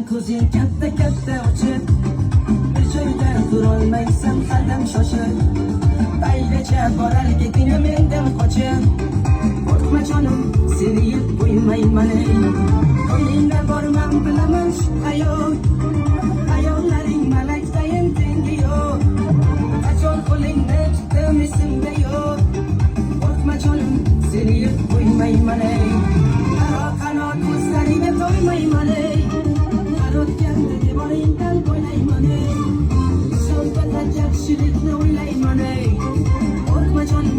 ko'zing katta katta ochib, bir joyda turolmaysan qadam shoshib, baygacha borar keting mendan qochib. Qo'rqma jonim, seni yeb qo'ymayman ey. Qo'yningda borman bilaman shubha-yo'q, hayollaring malakdayin tengi yo'q. Qachon qo'lingni tutdim esimda yo'q. Qo'rqma jonim, seni yeb qo'ymayman ey. Qaro qanot ko'zlaringga to'ymayman ey. Qarotganda devoringdan o'ylayman ey. So'zda yaxshilikni o'ylayman ey. Qo'rqma jonim,